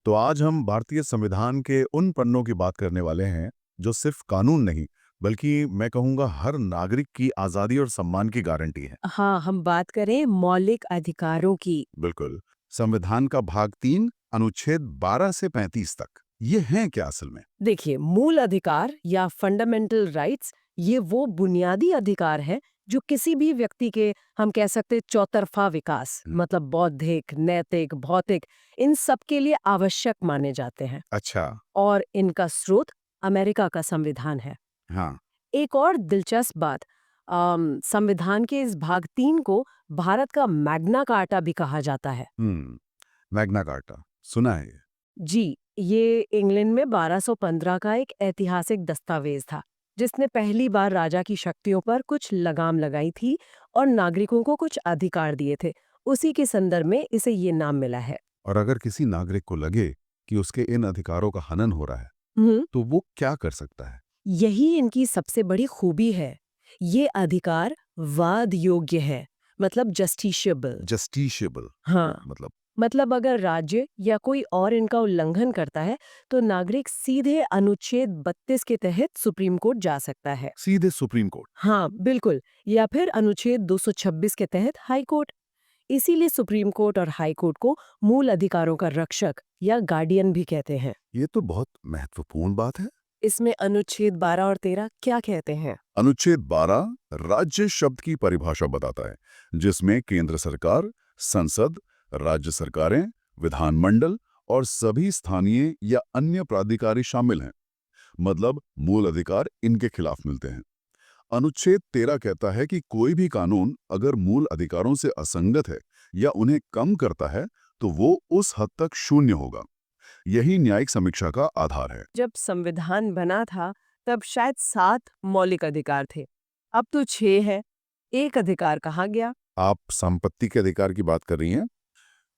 तो आज हम भारतीय संविधान के उन पन्नों की बात करने वाले हैं जो सिर्फ कानून नहीं बल्कि मैं कहूँगा हर नागरिक की आज़ादी और सम्मान की गारंटी है। हाँ, हम बात करें मौलिक अधिकारों की। बिल्कुल। संविधान का भाग 3 अनुच्छेद 12 से 35 तक ये हैं क्या असल में? देखिए, मूल अधिकार या फंडामेंटल राइट्स ये वो बुनियादी अधिकार है जो किसी भी व्यक्ति के हम कह सकते हैं चौतरफा विकास हम्म, मतलब बौद्धिक, नैतिक, भौतिक इन सब के लिए आवश्यक माने जाते हैं अच्छा। और इनका स्रोत अमेरिका का संविधान है। हाँ। एक और दिलचस्प बात संविधान के इस भाग 3 को भारत का मैग्ना कार्टा भी कहा जाता है। मैग्ना कार्टा सुना है ये। जी, ये इंग्लैंड में 1215 का एक ऐतिहासिक दस्तावेज था, जिसने पहली बार राजा की शक्तियों पर कुछ लगाम लगाई थी और नागरिकों को कुछ अधिकार दिए थे। उसी के संदर्भ में इसे ये नाम मिला है। और अगर किसी नागरिक को लगे कि उसके इन अधिकारों का हनन हो रहा है हम्म, तो वो क्या कर सकता है? यही इनकी सबसे बड़ी खूबी है। ये अधिकार वाद योग्य है, मतलब जस्टिशियबल। जस्टिशियबल हाँ, मतलब? मतलब अगर राज्य या कोई और इनका उल्लंघन करता है, तो नागरिक सीधे अनुच्छेद 32 के तहत सुप्रीम कोर्ट जा सकता है। सीधे सुप्रीम कोर्ट? हाँ, बिल्कुल। या फिर अनुच्छेद 226 के तहत हाई कोर्ट। इसीलिए सुप्रीम कोर्ट और हाई कोर्ट को मूल अधिकारों का रक्षक या गार्डियन भी कहते हैं। ये तो बहुत महत्वपूर्ण बात है। इसमें अनुच्छेद 12 और 13 क्या कहते हैं? अनुच्छेद 12 राज्य शब्द की परिभाषा बताता है, जिसमें केंद्र सरकार, संसद, राज्य सरकारें, विधानमंडल और सभी स्थानीय या अन्य प्राधिकारी शामिल हैं। मतलब मूल अधिकार इनके खिलाफ मिलते हैं। अनुच्छेद 13 कहता है कि कोई भी कानून अगर मूल अधिकारों से असंगत है या उन्हें कम करता है तो वो उस हद तक शून्य होगा। यही न्यायिक समीक्षा का आधार है। जब संविधान बना था, तब शायद 7 मौलिक अधिकार थे। अब तो 6 है। एक अधिकार कहाँ गया? आप संपत्ति के अधिकार की बात कर रही हैं?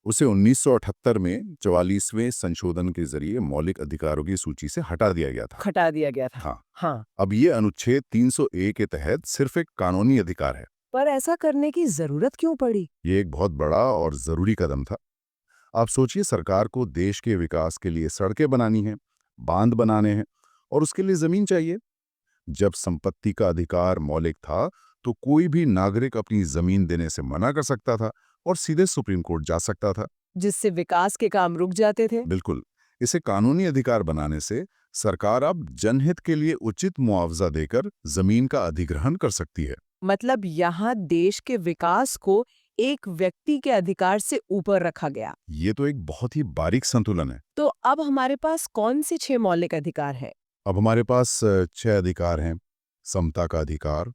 उसे 1978 में 44वें संशोधन के जरिए मौलिक अधिकारों की सूची से हटा दिया गया था। हटा दिया गया था। हाँ। हाँ, अब ये अनुच्छेद 300A के तहत सिर्फ एक कानूनी अधिकार है। पर ऐसा करने की जरूरत क्यों पड़ी? ये एक बहुत बड़ा और जरूरी कदम था। आप सोचिए, सरकार को देश के विकास के लिए सड़कें बनानी हैं, बांध बनाने हैं और उसके लिए जमीन चाहिए। जब संपत्ति का अधिकार मौलिक था तो कोई भी नागरिक अपनी जमीन देने से मना कर सकता था और सीधे सुप्रीम कोर्ट जा सकता था। जिससे विकास के काम रुक जाते थे। बिल्कुल। इसे कानूनी अधिकार बनाने से सरकार अब जनहित के लिए उचित मुआवजा देकर जमीन का अधिग्रहण कर सकती है। मतलब यहाँ देश के विकास को एक व्यक्ति के अधिकार से ऊपर रखा गया। ये तो एक बहुत ही बारीक संतुलन है। तो अब हमारे पास कौन से 6 मौलिक अधिकार हैं? अब हमारे पास 6 अधिकार हैं। समता का अधिकार,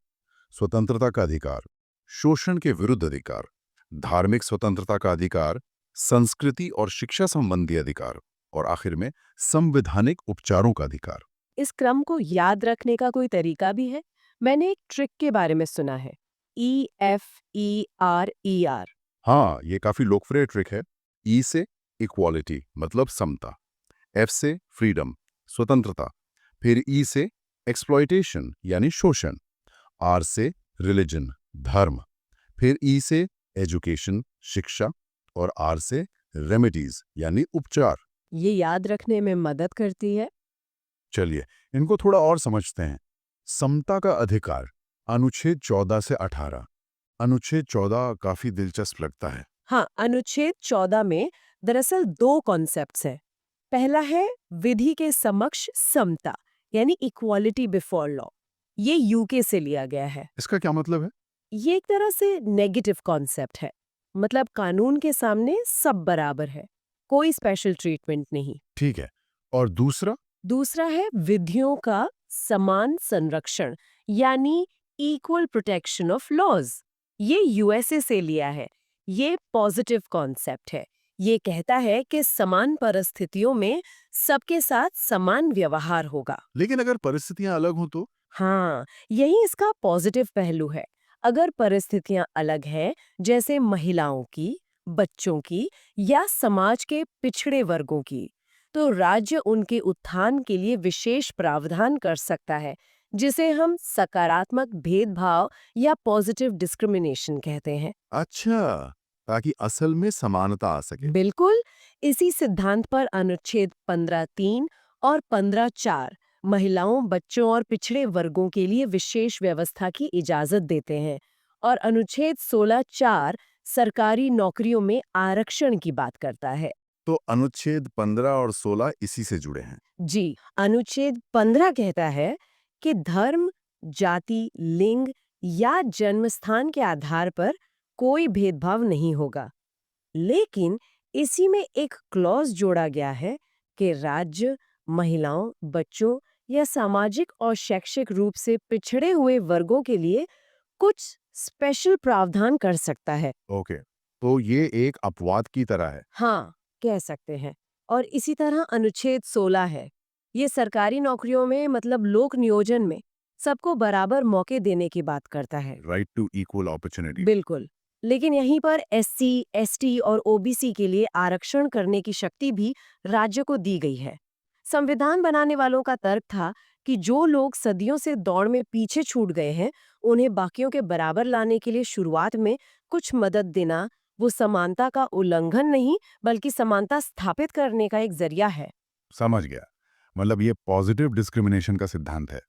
स्वतंत्रता का अधिकार, शोषण के विरुद्ध अधिकार, धार्मिक स्वतंत्रता का अधिकार, संस्कृति और शिक्षा संबंधी अधिकार और आखिर में संवैधानिक उपचारों का अधिकार। इस क्रम को याद रखने का कोई तरीका भी है? मैंने एक ट्रिक के बारे में सुना है। EFERER। हाँ, ये काफी लोकप्रिय ट्रिक है। ई से इक्वालिटी मतलब समता, एफ से फ्रीडम स्वतंत्रता, फिर ई से एक्सप्लॉयटेशन यानी शोषण, आर से रिलीजन धर्म, फिर ई से एजुकेशन शिक्षा और आर से रेमेडीज यानी उपचार। ये याद रखने में मदद करती है। चलिए इनको थोड़ा और समझते हैं। समता का अधिकार अनुच्छेद 14 से 18। अनुच्छेद 14 काफी दिलचस्प लगता है। हाँ, अनुच्छेद 14 में दरअसल 2 कॉन्सेप्ट्स हैं। पहला है विधि के समक्ष समता, यानी इक्वालिटी बिफोर लॉ। ये यूके से लिया गया है। इसका क्या मतलब है? ये एक तरह से नेगेटिव कॉन्सेप्ट है। मतलब कानून के सामने सब बराबर है, कोई स्पेशल ट्रीटमेंट नहीं। ठीक है। और दूसरा? दूसरा है विधियों का समान संरक्षण, यानी इक्वल प्रोटेक्शन ऑफ लॉज। ये यूएसए से लिया है। ये पॉजिटिव कॉन्सेप्ट है। ये कहता है कि समान परिस्थितियों में सबके साथ समान व्यवहार होगा। लेकिन अगर परिस्थितियां अलग हों तो? हाँ, यही इसका पॉजिटिव पहलू है। अगर परिस्थितियां अलग हैं, जैसे महिलाओं की, बच्चों की या समाज के पिछड़े वर्गों की, तो राज्य उनके उत्थान के लिए विशेष प्रावधान कर सकता है, जिसे हम सकारात्मक भेदभाव या पॉजिटिव डिस्क्रिमिनेशन कहते हैं। अच्छा, ताकि असल में समानता आ सके। बिल्कुल, इसी सिद्धांत पर अनुच्छेद 15(3) और 15(4) महिलाओं, बच्चों और पिछड़े वर्गों के लिए विशेष व्यवस्था की इजाजत देते हैं और अनुच्छेद 16(4) सरकारी नौकरियों में आरक्षण की बात करता है। तो अनुच्छेद 15 और 16 इसी से जुड़े हैं। जी, अनुच्छेद 15 कहता है कि धर्म, जाति, लिंग या जन्मस्थान के आधार पर कोई भेदभाव नहीं होगा। लेकिन इसी में एक क्लॉज जोड़ा गया है कि राज्य महिलाओं, बच्चों या सामाजिक और शैक्षिक रूप से पिछड़े हुए वर्गों के लिए कुछ स्पेशल प्रावधान कर सकता है। ओके, तो ये एक अपवाद की तरह है। हाँ, कह सकते हैं। और इसी तरह अनुच्छेद 16 है। ये सरकारी नौकरियों में मतलब लोक नियोजन में सबको बराबर मौके देने की बात करता है। Right to equal opportunity. बिल्कुल। लेकिन यहीं पर एससी, एसटी और ओबीसी के लिए आरक्षण करने की शक्ति भी राज्य को दी गई है। संविधान बनाने वालों का तर्क था कि जो लोग सदियों से दौड़ में पीछे छूट गए हैं, उन्हें बाकियों के बराबर लाने के लिए शुरुआत में कुछ मदद देना, वो समानता का उल्लंघन नहीं, बल्कि समानता स्थापित करने का एक जरिया है। समझ गया। मतलब ये पॉजिटिव डिस्क्रिमिनेशन का सिद्धांत है,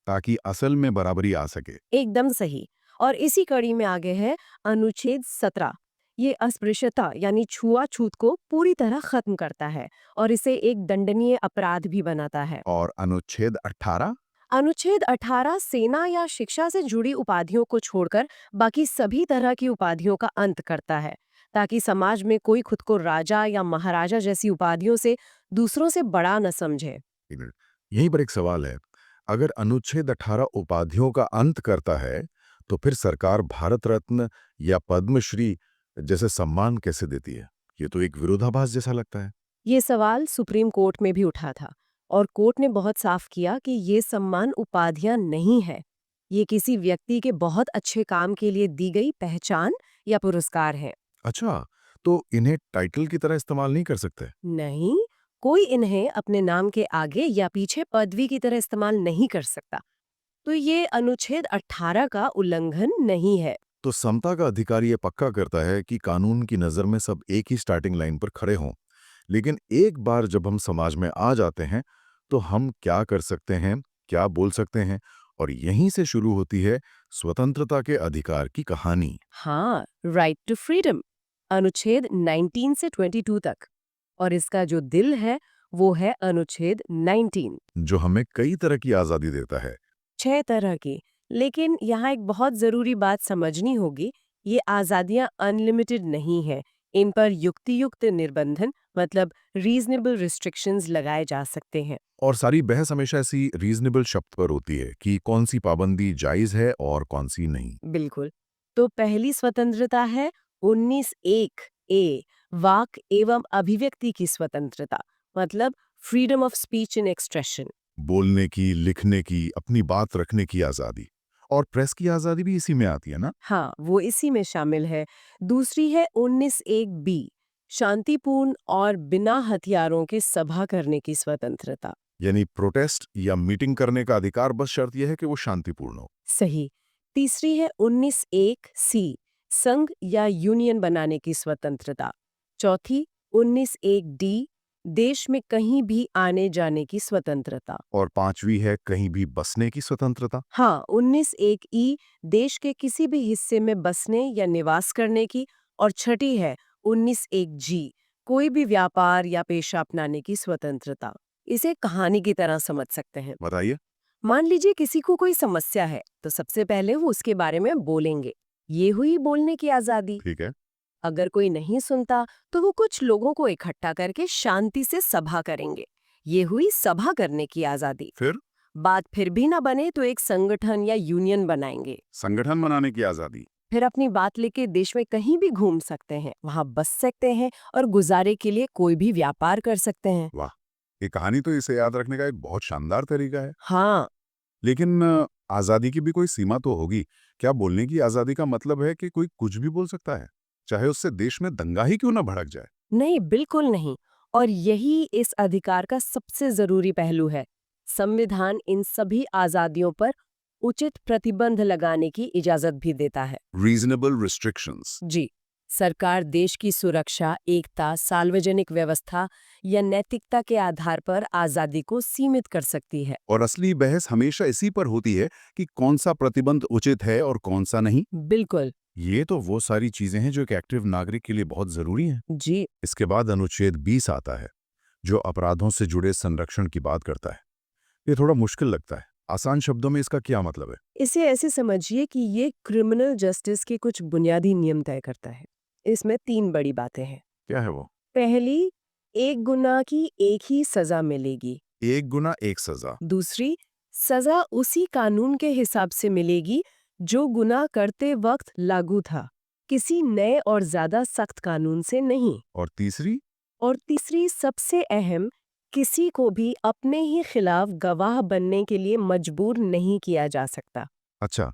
ताकि असल में बराबरी आ सके। एकदम सही। और इसी कड़ी में आगे है अनुच्छेद 17। ये अस्पृश्यता यानी छुआछूत को पूरी तरह खत्म करता है और इसे एक दंडनीय अपराध भी बनाता है। और अनुच्छेद 18? अनुच्छेद 18 सेना या शिक्षा से जुड़ी उपाधियों को छोड़कर बाकी सभी तरह की उपाधियों का अंत करता है, ताकि समाज में कोई खुद को राजा या महाराजा जैसी उपाधियों से दूसरों से बड़ा न समझे। एक मिनट, यहीं पर एक सवाल है। अगर अनुच्छेद 18 उपाधियों का अंत करता है, तो फिर सरकार भारत रत्न या पद्मश्री जैसे सम्मान कैसे देती है? ये तो एक विरोधाभास जैसा लगता है। ये सवाल सुप्रीम कोर्ट में भी उठा था और कोर्ट ने बहुत साफ किया कि ये सम्मान उपाधियां नहीं है। ये किसी व्यक्ति के बहुत अच्छे काम के लिए दी गई पहचान या पुरस्कार है। अच्छा, तो इन्हें टाइटल की तरह इस्तेमाल नहीं कर सकते? नहीं, कोई इन्हें अपने नाम के आगे या पीछे पदवी की तरह इस्तेमाल नहीं कर सकता। तो ये अनुच्छेद 18 का उल्लंघन नहीं है। तो समता का अधिकार ये पक्का करता है कि कानून की नज़र में सब एक ही स्टार्टिंग लाइन पर खड़े हों। लेकिन एक बार जब हम समाज में आ जाते हैं, तो हम क्या कर सकते हैं, क्या बोल सकते हैं, और यहीं से शुरू होती है स्वतंत्रता के अधिकार की कहानी। हाँ, राइट टू फ्रीडम, अनुच्छेद 19 से 22 तक। और इसका जो दिल है वो है अनुच्छेद 19। जो हमें कई तरह की आज़ादी देता है। 6 तरह की। लेकिन यहाँ एक बहुत जरूरी बात समझनी होगी, ये आज़ादियाँ अनलिमिटेड नहीं है। इन पर युक्तियुक्त निर्बंधन मतलब रीजनेबल रिस्ट्रिक्शंस लगाए जा सकते हैं। और सारी बहस हमेशा ऐसी रीजनेबल शब्द पर होती है कि कौन सी पाबंदी जायज़ है और कौन सी नहीं। बिल्कुल। तो पहली स्वतंत्रता है 19(1) ए, वाक एवं अभिव्यक्ति की स्वतंत्रता, मतलब freedom of speech and expression. बोलने की, लिखने की, अपनी बात रखने की आज़ादी। और प्रेस की आज़ादी भी इसी में आती है ना? हाँ, वो इसी में शामिल है। दूसरी है 19(1) बी, शांतिपूर्ण और बिना हथियारों के सभा करने की स्वतंत्रता। यानी प्रोटेस्ट या मीटिंग करने का अधिकार, बस शर्त यह है कि वो शांतिपूर्ण हो। सही। तीसरी है 19(1) सी, संघ या यूनियन बनाने की स्वतंत्रता। चौथी 19(1) डी, देश में कहीं भी आने जाने की स्वतंत्रता। और पांचवी है कहीं भी बसने की स्वतंत्रता। हाँ, 19(1) ई, देश के किसी भी हिस्से में बसने या निवास करने की। और छठी है 19(1) जी, कोई भी व्यापार या पेशा अपनाने की स्वतंत्रता। इसे कहानी की तरह समझ सकते हैं। बताइए। मान लीजिए किसी को कोई समस्या है, तो सबसे पहले वो उसके बारे में बोलेंगे। ये हुई बोलने की आजादी। ठीक है। अगर कोई नहीं सुनता, तो वो कुछ लोगों को इकट्ठा करके शांति से सभा करेंगे। ये हुई सभा करने की आजादी। फिर बात फिर भी ना बने तो एक संगठन या यूनियन बनाएंगे। संगठन बनाने की आज़ादी। फिर अपनी बात लेके देश में कहीं भी घूम सकते हैं, वहां बस सकते हैं और गुजारे के लिए कोई भी व्यापार कर सकते हैं। वाह, ये कहानी तो इसे याद रखने का एक बहुत शानदार तरीका है। हाँ, लेकिन आज़ादी की भी कोई सीमा तो होगी। क्या बोलने की आज़ादी का मतलब है कि कोई कुछ भी बोल सकता है, चाहे उससे देश में दंगा ही क्यों ना भड़क जाए? नहीं, बिल्कुल नहीं। और यही इस अधिकार का सबसे जरूरी पहलू है। संविधान इन सभी आजादियों पर उचित प्रतिबंध लगाने की इजाजत भी देता है। Reasonable restrictions. जी, सरकार देश की सुरक्षा, एकता, सार्वजनिक व्यवस्था या नैतिकता के आधार पर आजादी को सीमित कर सकती है। और असली बहस हमेशा इसी पर होती है कि कौन सा प्रतिबंध उचित है और कौन सा नहीं। बिल्कुल। ये तो वो सारी चीजें हैं जो एक एक्टिव नागरिक के लिए बहुत जरूरी हैं। जी। इसके बाद अनुच्छेद 20 आता है, जो अपराधों से जुड़े संरक्षण की बात करता है। ये थोड़ा मुश्किल लगता है। आसान शब्दों में इसका क्या मतलब है? इसे ऐसे समझिए कि ये क्रिमिनल जस्टिस के कुछ बुनियादी नियम तय करता है। इसमें 3 बड़ी बातें हैं। क्या है वो? पहली, एक गुनाह की एक ही सजा मिलेगी। एक गुना एक सजा। दूसरी, सजा उसी कानून के हिसाब से मिलेगी जो गुनाह करते वक्त लागू था, किसी नए और ज्यादा सख्त कानून से नहीं। और तीसरी? और तीसरी, सबसे अहम, किसी को भी अपने ही खिलाफ गवाह बनने के लिए मजबूर नहीं किया जा सकता। अच्छा,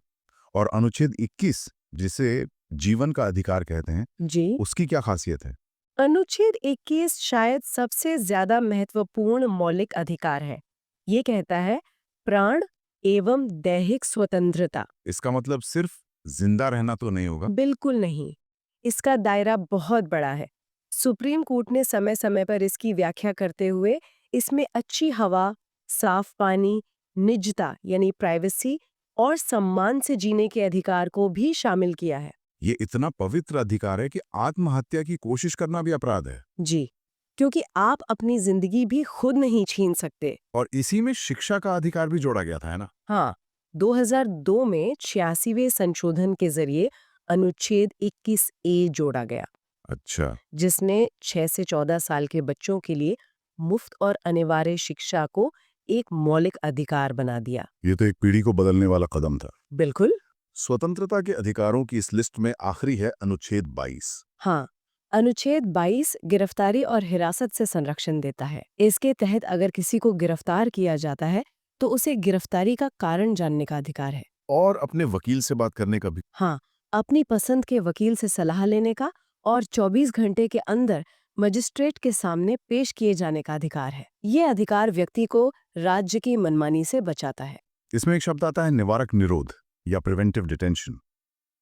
और अनुच्छेद 21, जिसे जीवन का अधिकार कहते हैं, जी। उसकी क्या खासियत है? अनुच्छेद 21 शायद सबसे ज्यादा महत्वपूर्ण मौलिक अधिकार है। ये कहता है प्राण एवं दैहिक स्वतंत्रता। इसका मतलब सिर्फ जिंदा रहना तो नहीं होगा? बिल्कुल नहीं। इसका दायरा बहुत बड़ा है। सुप्रीम कोर्ट ने समय समय पर इसकी व्याख्या करते हुए इसमें अच्छी हवा, साफ पानी, निजता यानी प्राइवेसी और सम्मान से जीने के अधिकार को भी शामिल किया है। ये इतना पवित्र अधिकार है कि आत्महत्या की कोशिश करना भी अपराध है। जी, क्योंकि आप अपनी जिंदगी भी खुद नहीं छीन सकते। और इसी में शिक्षा का अधिकार भी जोड़ा गया था, है ना? हाँ, 2002 में 86वें संशोधन के जरिए अनुच्छेद 21A जोड़ा गया, अच्छा। जिसने 6 से 14 साल के बच्चों के लिए मुफ्त और अनिवार्य शिक्षा को एक मौलिक अधिकार बना दिया। ये तो एक पीढ़ी को बदलने वाला कदम था। बिल्कुल। स्वतंत्रता के अधिकारों की इस लिस्ट में आखिरी है अनुच्छेद 22। हाँ, अनुच्छेद 22 गिरफ्तारी और हिरासत से संरक्षण देता है। इसके तहत अगर किसी को गिरफ्तार किया जाता है तो उसे गिरफ्तारी का कारण जानने का अधिकार है। और अपने वकील से बात करने का भी। हाँ, अपनी पसंद के वकील से सलाह लेने का और 24 घंटे के अंदर मजिस्ट्रेट के सामने पेश किए जाने का अधिकार है। ये अधिकार व्यक्ति को राज्य की मनमानी से बचाता है। इसमें एक शब्द आता है निवारक निरोध या प्रिवेंटिव डिटेंशन,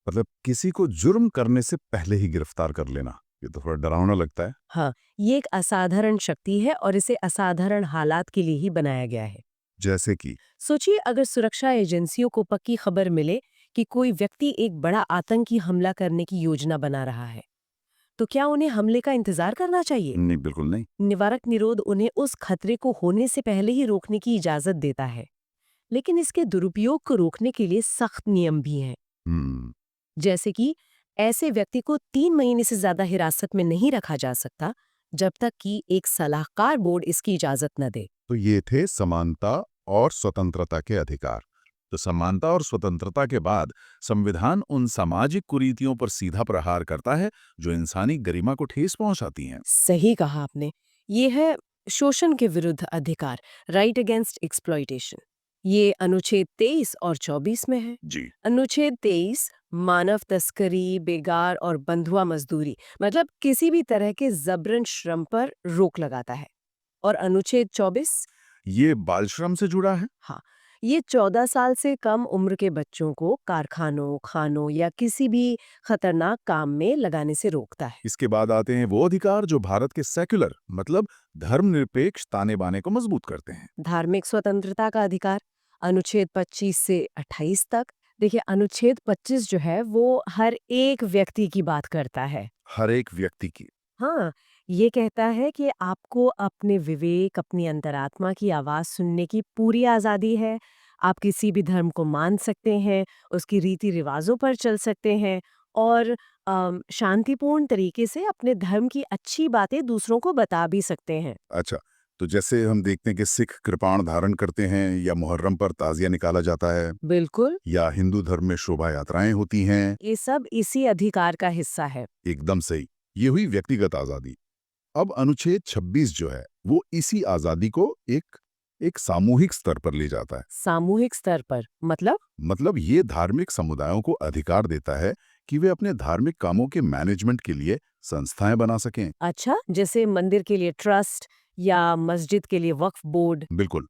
मतलब किसी को जुर्म करने से पहले ही गिरफ्तार कर लेना। ये तो थोड़ा डरावना लगता है। हाँ, ये एक असाधारण शक्ति है और इसे असाधारण हालात के लिए ही बनाया गया है। जैसे कि सोचिए, अगर सुरक्षा एजेंसियों को पक्की खबर मिले कि कोई व्यक्ति एक बड़ा आतंकी हमला करने की योजना बना रहा है, तो क्या उन्हें हमले का इंतजार करना चाहिए? नहीं, बिल्कुल नहीं। निवारक निरोध उन्हें उस खतरे को होने से पहले ही रोकने की इजाजत देता है। लेकिन इसके दुरुपयोग को रोकने के लिए सख्त नियम भी हैं। हम्म। जैसे कि ऐसे व्यक्ति को 3 महीने से ज्यादा हिरासत में नहीं रखा जा सकता जब तक कि एक सलाहकार बोर्ड इसकी इजाजत न दे। तो ये थे समानता और स्वतंत्रता के अधिकार। तो समानता और स्वतंत्रता के बाद संविधान उन सामाजिक कुरीतियों पर सीधा प्रहार करता है जो इंसानी गरिमा को ठेस पहुंचाती हैं। सही कहा आपने। ये है शोषण के विरुद्ध अधिकार, राइट अगेंस्ट एक्सप्लॉइटेशन। ये अनुच्छेद 23 और 24 में है। जी। अनुच्छेद 23 मानव तस्करी, बेगार और बंधुआ मजदूरी, मतलब किसी भी तरह के जबरन श्रम पर रोक लगाता है। और अनुच्छेद 24, ये बाल श्रम से जुड़ा है। हाँ, ये 14 साल से कम उम्र के बच्चों को कारखानों, खानों या किसी भी खतरनाक काम में लगाने से रोकता है। इसके बाद आते हैं वो अधिकार जो भारत के सेक्युलर, मतलब धर्मनिरपेक्ष ताने बाने को मजबूत करते हैं। धार्मिक स्वतंत्रता का अधिकार, अनुच्छेद 25 से 28 तक। देखिए, अनुच्छेद 25 जो है वो हर एक व्यक्ति की बात करता है। हर एक व्यक्ति की। हाँ, ये कहता है कि आपको अपने विवेक, अपनी अंतरात्मा की आवाज सुनने की पूरी आजादी है। आप किसी भी धर्म को मान सकते हैं, उसकी रीति रिवाजों पर चल सकते हैं और शांतिपूर्ण तरीके से अपने धर्म की अच्छी बातें दूसरों को बता भी सकते हैं। अच्छा, तो जैसे हम देखते हैं कि सिख कृपाण धारण करते हैं, या मुहर्रम पर ताजिया निकाला जाता है, बिल्कुल, या हिंदू धर्म में शोभा यात्राएं होती हैं। ये सब इसी अधिकार का हिस्सा है। एकदम सही। ये हुई व्यक्तिगत आजादी। अब अनुच्छेद 26 जो है वो इसी आजादी को एक सामूहिक स्तर पर ले जाता है। सामूहिक स्तर पर मतलब ये धार्मिक समुदायों को अधिकार देता है कि वे अपने धार्मिक कामों के मैनेजमेंट के लिए संस्थाएं बना सकें। अच्छा, जैसे मंदिर के लिए ट्रस्ट या मस्जिद के लिए वक्फ बोर्ड। बिल्कुल।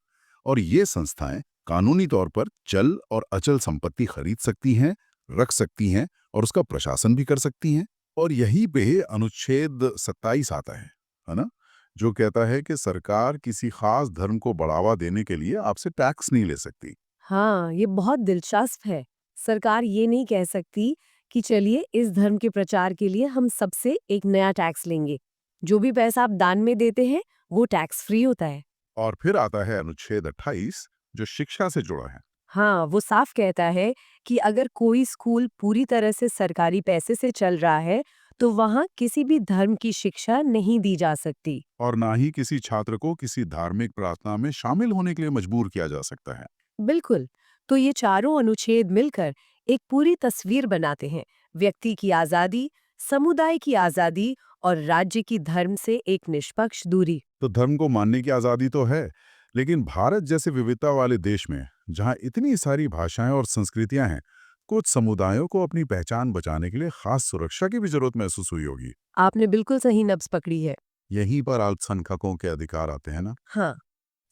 और ये संस्थाएं कानूनी तौर पर चल और अचल संपत्ति खरीद सकती हैं, रख सकती हैं और उसका प्रशासन भी कर सकती हैं। और यहीं पे अनुच्छेद 27 आता है ना? जो कहता है कि सरकार किसी खास धर्म को बढ़ावा देने के लिए आपसे टैक्स नहीं ले सकती। हाँ, ये बहुत दिलचस्प है। सरकार ये नहीं कह सकती कि चलिए इस धर्म के प्रचार के लिए हम सबसे एक नया टैक्स लेंगे। जो भी पैसा आप दान में देते हैं, वो टैक्स फ्री होता है। और फिर आता है अनुच्छेद 28 जो शिक्षा से जुड़ा है। हाँ, वो साफ कहता है कि अगर कोई स्कूल पूरी तरह से सरकारी पैसे से चल रहा है, तो वहाँ किसी भी धर्म की शिक्षा नहीं दी जा सकती। और ना ही किसी छात्र को किसी धार्मिक प्रार्थना में शामिल होने के लिए मजबूर किया जा सकता है। बिल्कुल। तो ये चारों अनुच्छेद मिलकर एक पूरी तस्वीर बनाते हैं। व्यक्ति की आज़ादी, समुदाय की आज़ादी और राज्य की धर्म से एक निष्पक्ष दूरी। तो धर्म को मानने की आज़ादी तो है, लेकिन भारत जैसे विविधता वाले देश में, जहाँ इतनी सारी भाषाएं और संस्कृतियां हैं, कुछ समुदायों को अपनी पहचान बचाने के लिए खास सुरक्षा की भी जरूरत महसूस हुई होगी। आपने बिल्कुल सही नब्ज पकड़ी है। यहीं पर अल्पसंख्यकों के अधिकार आते हैं ना? हाँ,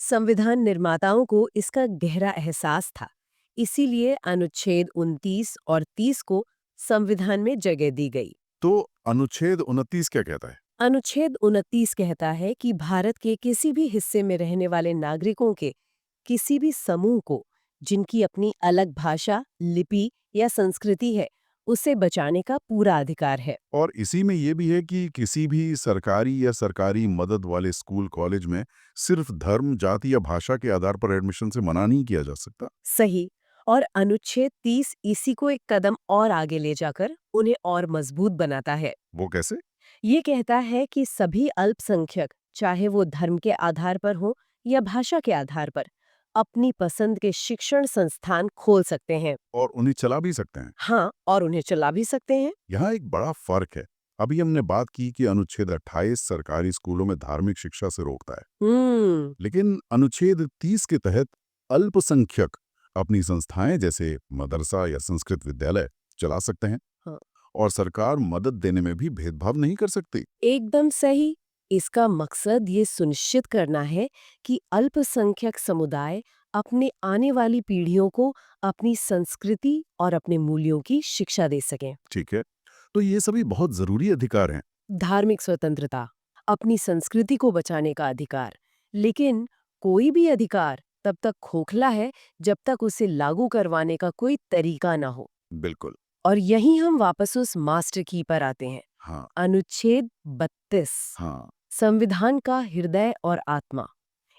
संविधान निर्माताओं को इसका गहरा एहसास था। इसीलिए अनुच्छेद 29 और 30 को संविधान में जगह दी गई। तो अनुच्छेद 29 क्या कहता है? अनुच्छेद 29 कहता है कि भारत के किसी भी हिस्से में रहने वाले नागरिकों के किसी भी समूह को जिनकी अपनी अलग भाषा, लिपि या संस्कृति है, उसे बचाने का पूरा अधिकार है। और इसी में ये भी है कि किसी भी सरकारी या सरकारी मदद वाले स्कूल कॉलेज में सिर्फ धर्म, जाति या भाषा के आधार पर एडमिशन से मना नहीं किया जा सकता। सही। और अनुच्छेद 30 इसी को एक कदम और आगे ले जाकर उन्हें और मजबूत बनाता है। वो कैसे? ये कहता है कि सभी अल्पसंख्यक, चाहे वो धर्म के आधार पर हो या भाषा के आधार पर, अपनी पसंद के शिक्षण संस्थान खोल सकते हैं। और उन्हें चला भी सकते हैं। हाँ, और उन्हें चला भी सकते हैं। यहाँ एक बड़ा फर्क है। अभी हमने बात की कि अनुच्छेद 28 सरकारी स्कूलों में धार्मिक शिक्षा से रोकता है, लेकिन अनुच्छेद 30 के तहत अल्पसंख्यक अपनी संस्थाएं जैसे मदरसा या संस्कृत विद्यालय चला सकते हैं। हाँ। और सरकार मदद देने में भी भेदभाव नहीं कर सकती। एकदम सही। इसका मकसद ये सुनिश्चित करना है कि अल्पसंख्यक समुदाय अपने आने वाली पीढ़ियों को अपनी संस्कृति और अपने मूल्यों की शिक्षा दे सकें। ठीक है, तो ये सभी बहुत जरूरी अधिकार हैं। धार्मिक स्वतंत्रता, अपनी संस्कृति को बचाने का अधिकार, लेकिन कोई भी अधिकार तब तक खोखला है जब तक उसे लागू करवाने का कोई तरीका ना हो। बिल्कुल। और यहीं हम वापस उस मास्टर की पर आते हैं। हाँ। अनुच्छेद 32, हाँ। संविधान का हृदय और आत्मा।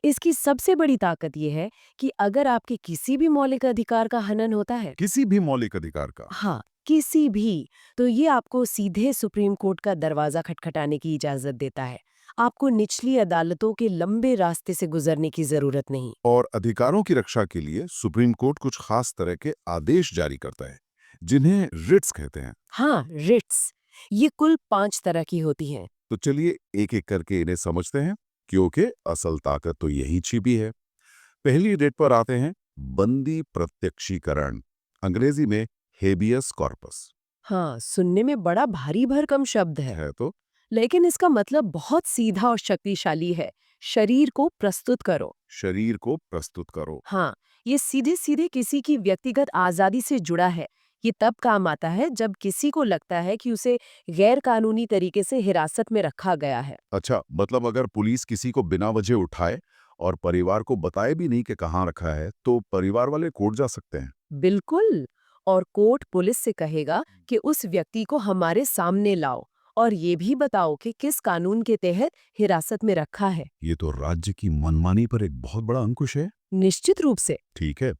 इसकी सबसे बड़ी ताकत यह है कि अगर आपके किसी भी मौलिक अधिकार का हनन होता है, किसी भी मौलिक अधिकार का। हाँ, किसी भी, तो ये आपको सीधे सुप्रीम कोर्ट का दरवाजा खटखटाने की इजाजत देता है। आपको निचली अदालतों के लंबे रास्ते से गुजरने की जरूरत नहीं। और अधिकारों की रक्षा के लिए सुप्रीम कोर्ट कुछ खास तरह के आदेश जारी करता है, जिन्हें रिट्स कहते हैं। हाँ, रिट्स। ये कुल 5 तरह की होती हैं। तो चलिए एक एक करके इन्हें समझते हैं, क्योंकि असल ताकत तो यही छिपी है। पहली रिट पर आते हैं बंदी प्रत्यक्षीकरण, अंग्रेजी में हेबियस कॉर्पस। हाँ, सुनने में बड़ा भारी भरकम शब्द है, तो लेकिन इसका मतलब बहुत सीधा और शक्तिशाली है। शरीर को प्रस्तुत करो। शरीर को प्रस्तुत करो। हाँ, ये सीधे सीधे किसी की व्यक्तिगत आजादी से जुड़ा है। ये तब काम आता है जब किसी को लगता है कि उसे गैर कानूनी तरीके से हिरासत में रखा गया है। अच्छा, मतलब अगर पुलिस किसी को बिना वजह उठाए और परिवार को बताए भी नहीं कि कहाँ रखा है, तो परिवार वाले कोर्ट जा सकते हैं। बिल्कुल। और कोर्ट पुलिस से कहेगा कि उस व्यक्ति को हमारे सामने लाओ और ये भी बताओ कि किस कानून के तहत हिरासत में रखा है। ये तो राज्य की मनमानी पर एक बहुत बड़ा अंकुश है। निश्चित रूप से। ठीक है।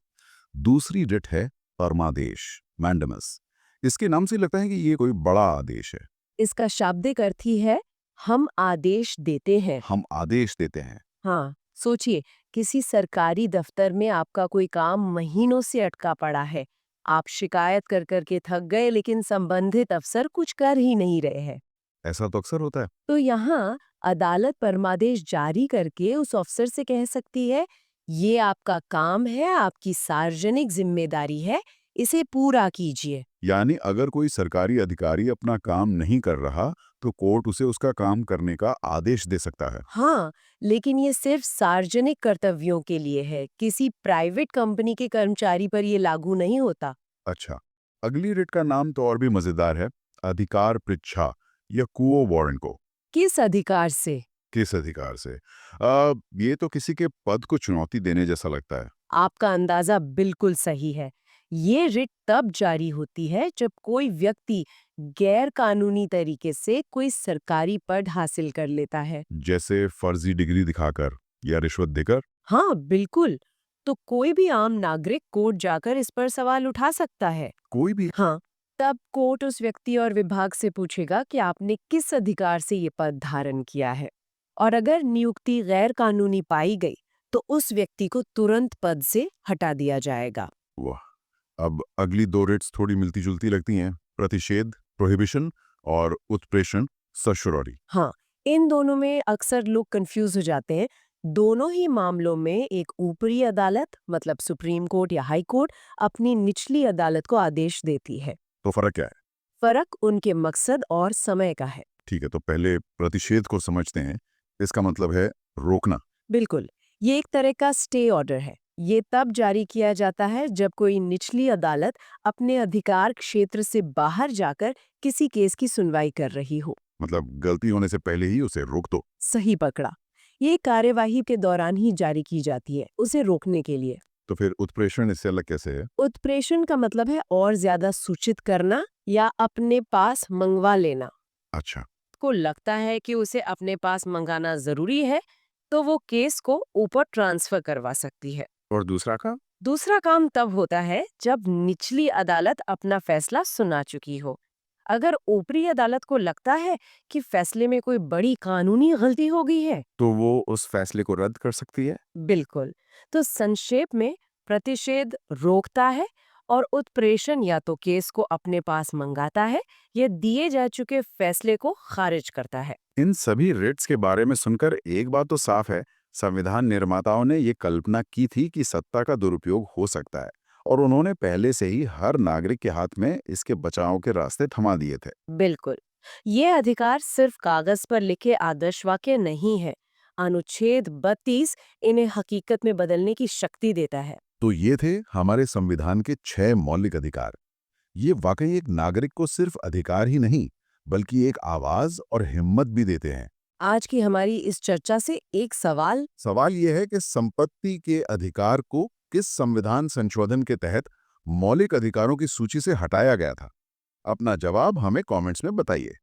दूसरी रिट है परमादेश, मैंडेमस। इसके नाम से लगता है कि ये कोई बड़ा आदेश है। इसका शाब्दिक अर्थ ही है हम आदेश देते हैं। हम आदेश देते हैं। हाँ, सोचिए, किसी सरकारी दफ्तर में आपका कोई काम महीनों से अटका पड़ा है। आप शिकायत कर कर के थक गए, लेकिन संबंधित अफसर कुछ कर ही नहीं रहे हैं। ऐसा तो अक्सर होता है। तो यहाँ अदालत परमादेश जारी करके उस अफसर से कह सकती है, ये आपका काम है, आपकी सार्वजनिक जिम्मेदारी है, इसे पूरा कीजिए। यानी अगर कोई सरकारी अधिकारी अपना काम नहीं कर रहा, तो कोर्ट उसे उसका काम करने का आदेश दे सकता है। हाँ, लेकिन ये सिर्फ सार्वजनिक कर्तव्यों के लिए है। किसी प्राइवेट कंपनी के कर्मचारी पर ये लागू नहीं होता। अच्छा, अगली रिट का नाम तो और भी मजेदार है, अधिकार पृच्छा या कुओ वारंट को। किस अधिकार से? किस अधिकार से? ये तो किसी के पद को चुनौती देने जैसा लगता है। आपका अंदाजा बिल्कुल सही है। ये रिट तब जारी होती है जब कोई व्यक्ति गैर कानूनी तरीके से कोई सरकारी पद हासिल कर लेता है। जैसे फर्जी डिग्री दिखाकर या रिश्वत देकर। हाँ, बिल्कुल। तो कोई भी आम नागरिक कोर्ट जाकर इस पर सवाल उठा सकता है। कोई भी। हाँ, तब कोर्ट उस व्यक्ति और विभाग से पूछेगा कि आपने किस अधिकार से ये पद धारण किया है। और अगर नियुक्ति गैर कानूनी पाई गई, तो उस व्यक्ति को तुरंत पद से हटा दिया जाएगा। वाह, अब अगली दो रेट्स थोड़ी मिलती जुलती लगती हैं। प्रतिषेध प्रोहिबिशन और उत्प्रेषण सशुरौरी। हाँ, इन दोनों में अक्सर लोग कंफ्यूज हो जाते हैं। दोनों ही मामलों में एक ऊपरी अदालत मतलब सुप्रीम कोर्ट या हाई कोर्ट अपनी निचली अदालत को आदेश देती है। तो फर्क क्या है? फर्क उनके मकसद और समय का है। ठीक है, तो पहले प्रतिषेध को समझते हैं। इसका मतलब है रोकना। बिल्कुल, ये एक तरह का स्टे ऑर्डर है। ये तब जारी किया जाता है जब कोई निचली अदालत अपने अधिकार क्षेत्र से बाहर जाकर किसी केस की सुनवाई कर रही हो। मतलब गलती होने से पहले ही उसे रोक दो। सही पकड़ा। ये कार्यवाही के दौरान ही जारी की जाती है, उसे रोकने के लिए। तो फिर उत्प्रेषण इससे अलग कैसे है? उत्प्रेषण का मतलब है और ज्यादा सूचित करना या अपने पास मंगवा लेना। अच्छा। को लगता है कि उसे अपने पास मंगाना जरूरी है, तो वो केस को ऊपर ट्रांसफर करवा सकती है। और दूसरा का? दूसरा काम तब होता है जब निचली अदालत अपना फैसला सुना चुकी हो। अगर ऊपरी अदालत को लगता है कि फैसले में कोई बड़ी कानूनी गलती हो गई है, तो वो उस फैसले को रद्द कर सकती है। बिल्कुल। तो संक्षेप में प्रतिषेध रोकता है और उत्प्रेषण या तो केस को अपने पास मंगाता है या दिए जा चुके फैसले को खारिज करता है। इन सभी रिट्स के बारे में सुनकर एक बात तो साफ है, संविधान निर्माताओं ने ये कल्पना की थी कि सत्ता का दुरुपयोग हो सकता है और उन्होंने पहले से ही हर नागरिक के हाथ में इसके बचाव के रास्ते थमा दिए थे। बिल्कुल। ये अधिकार सिर्फ कागज पर लिखे आदर्श वाक्य नहीं है। अनुच्छेद 32 इन्हें हकीकत में बदलने की शक्ति देता है। तो ये थे हमारे संविधान के 6 मौलिक अधिकार। ये वाकई एक नागरिक को सिर्फ अधिकार ही नहीं, बल्कि एक आवाज और हिम्मत भी देते हैं। आज की हमारी इस चर्चा से एक सवाल ये है कि संपत्ति के अधिकार को किस संविधान संशोधन के तहत मौलिक अधिकारों की सूची से हटाया गया था? अपना जवाब हमें कमेंट्स में बताइए।